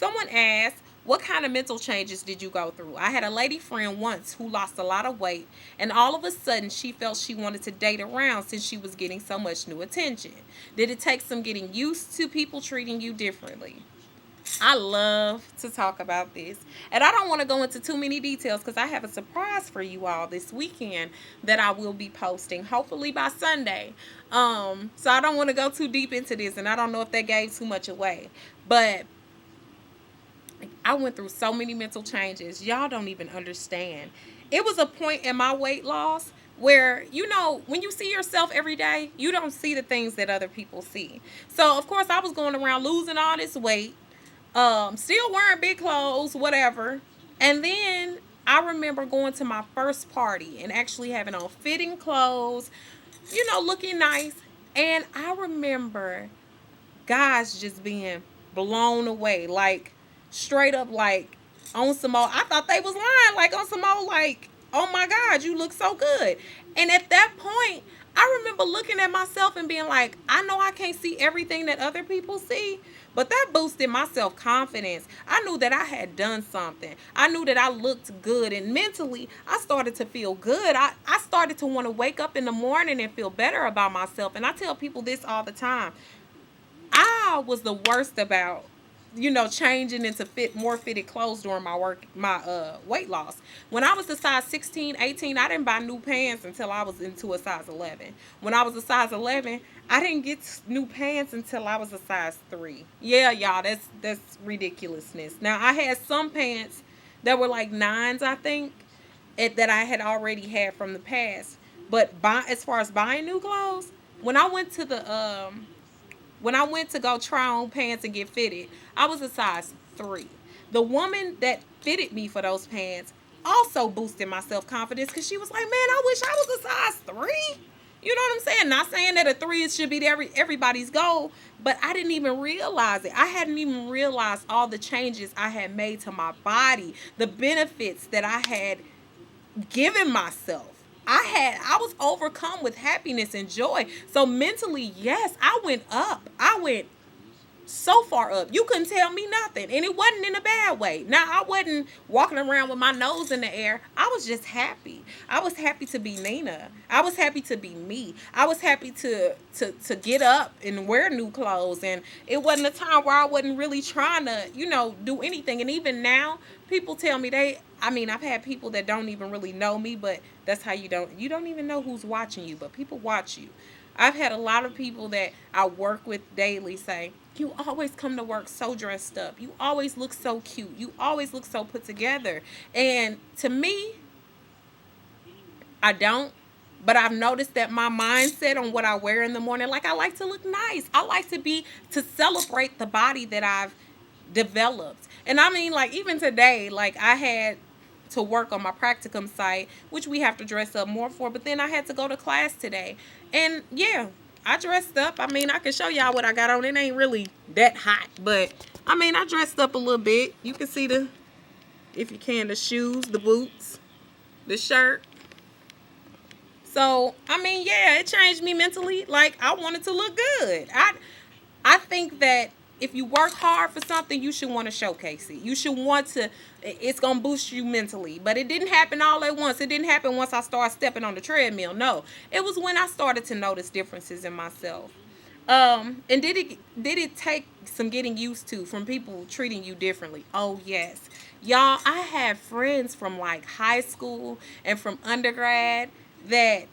Someone asked, what kind of mental changes did you go through? I had a lady friend once who lost a lot of weight, and all of a sudden she felt she wanted to date around since she was getting so much new attention. Did it take some getting used to people treating you differently? I love to talk about this. And I don't want to go into too many details because I have a surprise for you all this weekend that I will be posting, hopefully by Sunday. So I don't want to go too deep into this, and I don't know if that gave too much away. But I went through so many mental changes. Y'all don't even understand. It was a point in my weight loss where, when you see yourself every day, you don't see the things that other people see. So, of course, I was going around losing all this weight, still wearing big clothes, whatever. And then I remember going to my first party and actually having on fitting clothes, looking nice. And I remember guys just being blown away, like straight up, like on some old. I thought they was lying, like on some old, like, oh my God, you look so good. And at that point, I remember looking at myself and being like, I know I can't see everything that other people see, but that boosted my self confidence. I knew that I had done something. I knew that I looked good, and mentally, I started to feel good. I started to want to wake up in the morning and feel better about myself. And I tell people this all the time. I was the worst about, changing into more fitted clothes during my weight loss. When I was a size 16, 18, I didn't buy new pants until I was into a size 11. When I was a size 11, I didn't get new pants until I was a size 3. Yeah, y'all, that's ridiculousness. Now, I had some pants that were like 9s, I think, that I had already had from the past. But as far as buying new clothes, when I went to when I went to go try on pants and get fitted, I was a size 3. The woman that fitted me for those pants also boosted my self confidence because she was like, "Man, I wish I was a size 3." You know what I'm saying? Not saying that a 3 should be everybody's goal, but I didn't even realize it. I hadn't even realized all the changes I had made to my body, the benefits that I had given myself. I was overcome with happiness and joy. So mentally, yes, I went up. I went so far up. You couldn't tell me nothing. And it wasn't in a bad way. Now, I wasn't walking around with my nose in the air. I was just happy. I was happy to be Nina. I was happy to be me. I was happy to get up and wear new clothes. And it wasn't a time where I wasn't really trying to, do anything. And even now, people tell me I've had people that don't even really know me, but that's how you don't even know who's watching you, but people watch you. I've had a lot of people that I work with daily say, you always come to work so dressed up. You always look so cute. You always look so put together. And to me, I don't. But I've noticed that my mindset on what I wear in the morning, like, I like to look nice. I like to celebrate the body that I've developed. And I mean, like, even today, like, I had to work on my practicum site, which we have to dress up more for. But then I had to go to class today. And yeah, I dressed up. I mean, I can show y'all what I got on. It ain't really that hot. But, I mean, I dressed up a little bit. You can see if you can, the shoes, the boots, the shirt. So, I mean, yeah, it changed me mentally. Like, I wanted to look good. I think that if you work hard for something, you should want to showcase it. You should want to, it's going to boost you mentally. But it didn't happen all at once. It didn't happen once I started stepping on the treadmill. No, it was when I started to notice differences in myself. And did it take some getting used to from people treating you differently? Oh, yes. Y'all, I have friends from like high school and from undergrad that,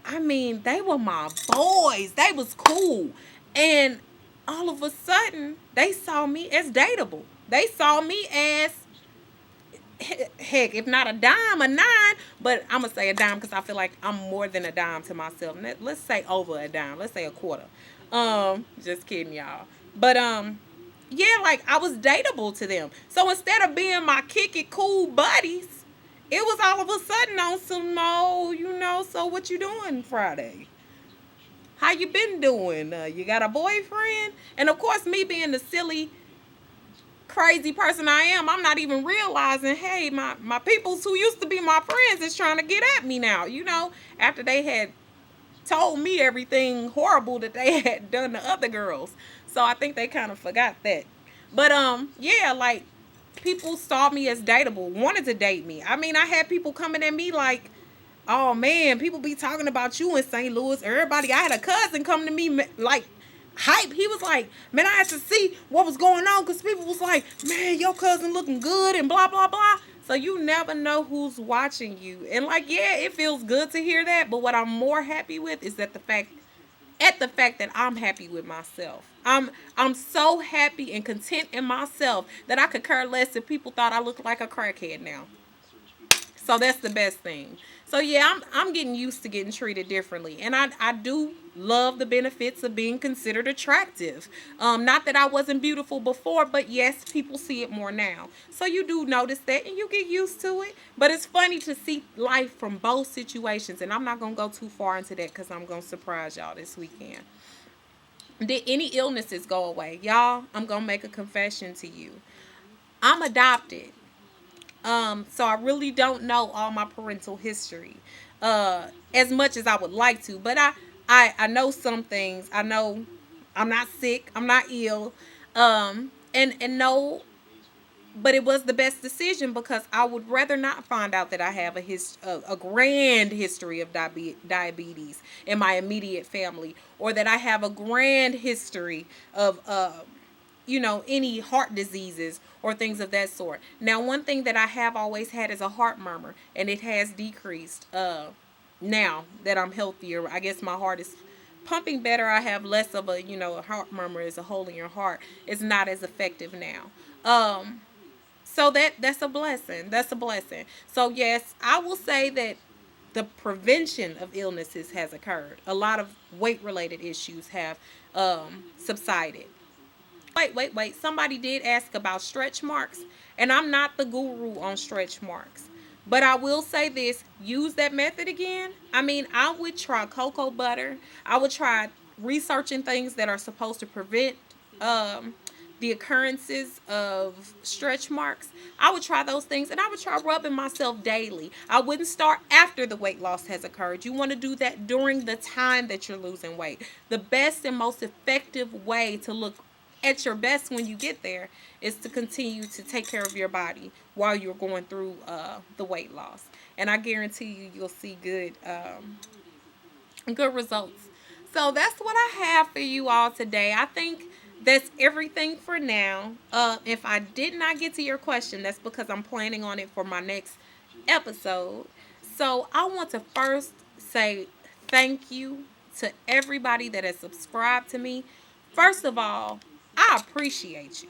I mean, they were my boys. They was cool. And all of a sudden, they saw me as dateable. They saw me as, heck, if not a dime, a 9. But I'm going to say a dime because I feel like I'm more than a dime to myself. Let's say over a dime. Let's say a quarter. Just kidding, y'all. But, yeah, like, I was dateable to them. So instead of being my kick it cool buddies, it was all of a sudden on some, so what you doing Friday? How you been doing? You got a boyfriend? And of course, me being the silly, crazy person I am, I'm not even realizing, hey, my peoples who used to be my friends is trying to get at me now, after they had told me everything horrible that they had done to other girls. So I think they kind of forgot that. But yeah, like people saw me as dateable, wanted to date me. I mean, I had people coming at me like, "Oh man, people be talking about you in St. Louis." Everybody, I had a cousin come to me like hype. He was like, "Man, I had to see what was going on because people was like, man, your cousin looking good and blah blah blah." So you never know who's watching you, and like, yeah, it feels good to hear that. But what I'm more happy with is that the fact that I'm happy with myself. I'm so happy and content in myself that I could care less if people thought I looked like a crackhead now. So that's the best thing. So yeah, I'm getting used to getting treated differently, and I do love the benefits of being considered attractive. Not that I wasn't beautiful before, but yes, people see it more now. So you do notice that, and you get used to it. But it's funny to see life from both situations, and I'm not gonna go too far into that because I'm gonna surprise y'all this weekend. Did any illnesses go away, y'all? I'm gonna make a confession to you. I'm adopted. So I really don't know all my parental history, as much as I would like to. But I know some things. I know I'm not sick. I'm not ill. And no, but it was the best decision because I would rather not find out that I have a grand history of diabetes in my immediate family, or that I have a grand history of any heart diseases or things of that sort. Now, one thing that I have always had is a heart murmur, and it has decreased now that I'm healthier. I guess my heart is pumping better. I have less of a heart murmur as a hole in your heart. It's not as effective now. So that's a blessing. That's a blessing. So yes, I will say that the prevention of illnesses has occurred. A lot of weight related issues have subsided. Wait. Somebody did ask about stretch marks, and I'm not the guru on stretch marks. But I will say this, use that method again. I mean, I would try cocoa butter. I would try researching things that are supposed to prevent the occurrences of stretch marks. I would try those things, and I would try rubbing myself daily. I wouldn't start after the weight loss has occurred. You want to do that during the time that you're losing weight. The best and most effective way to look at your best when you get there is to continue to take care of your body while you're going through the weight loss, and I guarantee you'll see good results. So that's what I have for you all today. I think that's everything for now. If I did not get to your question, that's because I'm planning on it for my next episode. So I want to first say thank you to everybody that has subscribed to me. First of all, I appreciate you.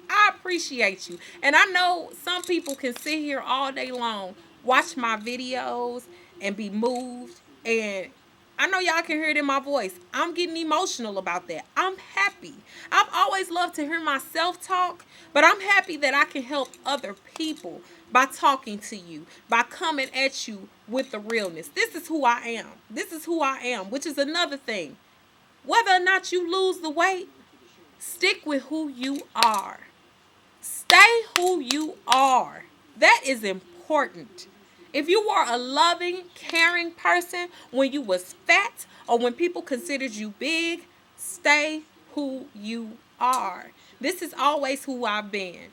I appreciate you. And I know some people can sit here all day long, watch my videos, and be moved. And I know y'all can hear it in my voice. I'm getting emotional about that. I'm happy. I've always loved to hear myself talk, but I'm happy that I can help other people by talking to you, by coming at you with the realness. This is who I am. This is who I am, which is another thing. Whether or not you lose the weight, stick with who you are. Stay who you are. That is important. If you were a loving, caring person when you was fat or when people considered you big, stay who you are. This is always who I've been.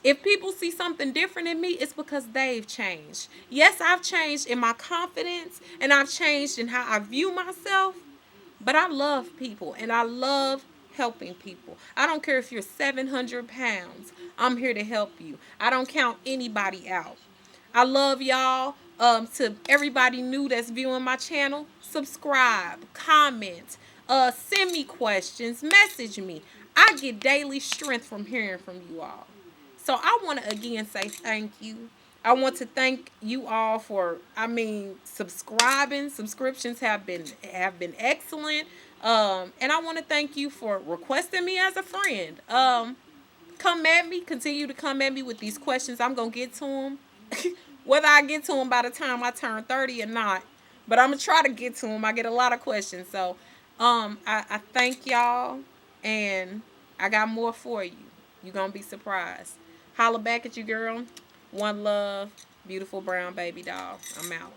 If people see something different in me, it's because they've changed. Yes, I've changed in my confidence and I've changed in how I view myself, but I love people and I love helping people. I don't care if you're 700 pounds. I'm here to help you. I don't count anybody out. I love y'all. To everybody new that's viewing my channel, subscribe, comment, send me questions, message me. I get daily strength from hearing from you all. So I want to again say thank you. I want to thank you all for, subscribing. Subscriptions have been excellent. And I want to thank you for requesting me as a friend. Come at me, continue to come at me with these questions. I'm gonna get to them, whether I get to them by the time I turn 30 or not. But I'm gonna try to get to them. I get a lot of questions, so I thank y'all, and I got more for you. You're gonna be surprised. Holla back at you, girl. One love, beautiful brown baby doll. I'm out.